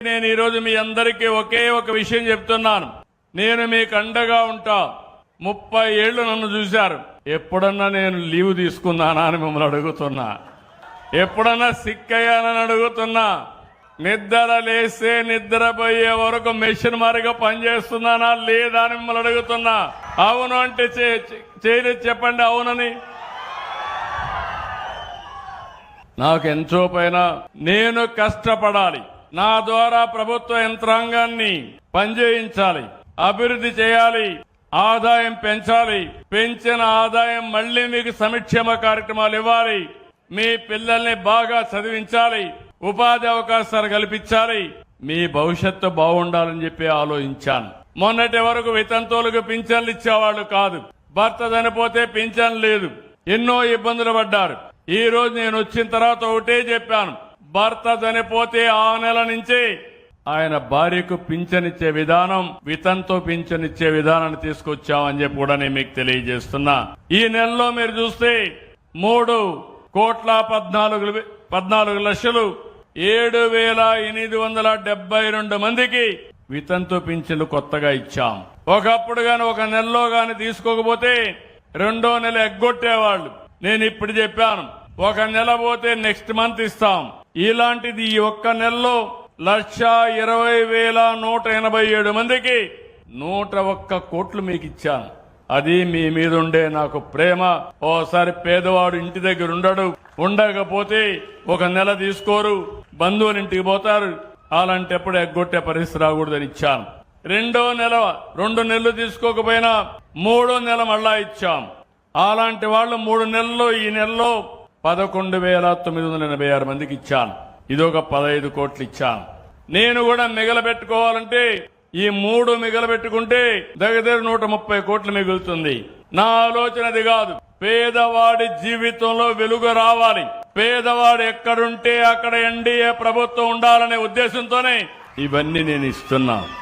నేను ఈరోజు మీ అందరికీ ఒకే ఒక విషయం చెప్తున్నాను. నేను మీకు అండగా ఉంటా. 30 ఏళ్లు నన్ను చూశారు. ఎప్పుడన్నా నేను లీవ్ తీసుకున్నానా అని మిమ్మల్ని అడుగుతున్నా. ఎప్పుడన్నా సిక్ అయ్యానని అడుగుతున్నా. నిద్ర లేస్తే నిద్రపోయే వరకు మెషిన్ మారిగా పనిచేస్తున్నానా లేదా అని మిమ్మల్ని అడుగుతున్నా. అవును అంటే చేయలేదు చెప్పండి అవునని. నాకు ఎంతో పైన నేను కష్టపడాలి. నా ద్వారా ప్రభుత్వ యంత్రాంగాన్ని పనిచేయించాలి, అభివృద్ధి చేయాలి, ఆదాయం పెంచాలి. పెంచిన ఆదాయం మళ్లీ మీకు సంక్షేమ కార్యక్రమాలు ఇవ్వాలి. మీ పిల్లల్ని బాగా చదివించాలి, ఉపాధి అవకాశాలు కల్పించాలి. మీ భవిష్యత్తు బాగుండాలని చెప్పి ఆలోచించాను. మొన్నటి వరకు వితంతువులకు పింఛన్లు ఇచ్చేవాళ్ళు కాదు. భర్త చనిపోతే పింఛన్ లేదు. ఎన్నో ఇబ్బందులు పడ్డారు. ఈ రోజు నేను వచ్చిన తర్వాత ఒకటే చెప్పాను, భర్త చనిపోతే ఆ నెల నుంచి ఆయన భార్యకు పింఛనిచ్చే విధానం, వితంతో పింఛనిచ్చే విధానాన్ని తీసుకొచ్చామని చెప్పి కూడా నేను మీకు తెలియజేస్తున్నా. ఈ నెలలో మీరు చూస్తే 3,14,7,872 మందికి వితంతు పింఛన్లు కొత్తగా ఇచ్చాం. ఒకప్పుడు గాని ఒక నెలలో గాని తీసుకోకపోతే రెండో నెల ఎగ్గొట్టేవాళ్లు. నేను ఇప్పుడు చెప్పాను, ఒక నెల పోతే నెక్స్ట్ మంత్ ఇస్తాం. ఇలాంటిది ఈ ఒక్క నెలలో 1,20,187 మందికి 101 కోట్లు మీకు ఇచ్చాను. అది మీ మీద ఉండే నాకు ప్రేమ. ఓసారి పేదవాడు ఇంటి దగ్గర ఉండడు, ఉండకపోతే ఒక నెల తీసుకోరు, బంధువుల ఇంటికి పోతారు. అలాంటప్పుడు ఎగ్గొట్టే పరిస్థితి రాకూడదని ఇచ్చాను. రెండో నెల 2 నెలలు తీసుకోకపోయినా 3వ నెల మళ్ళా ఇచ్చాం. అలాంటి వాళ్ళు 3 నెలల్లో ఈ నెలలో 11,986 మందికి ఇచ్చాను. ఇదొక 15 కోట్లు ఇచ్చాను. నేను కూడా మిగలబెట్టుకోవాలంటే ఈ 3 మిగలబెట్టుకుంటే దగ్గర 130 కోట్లు మిగులుతుంది. నా ఆలోచన అది కాదు. పేదవాడి జీవితంలో వెలుగు రావాలి. పేదవాడు ఎక్కడుంటే అక్కడ ఎన్డీఏ ప్రభుత్వం ఉండాలనే ఉద్దేశంతోనే ఇవన్నీ నేను ఇస్తున్నా.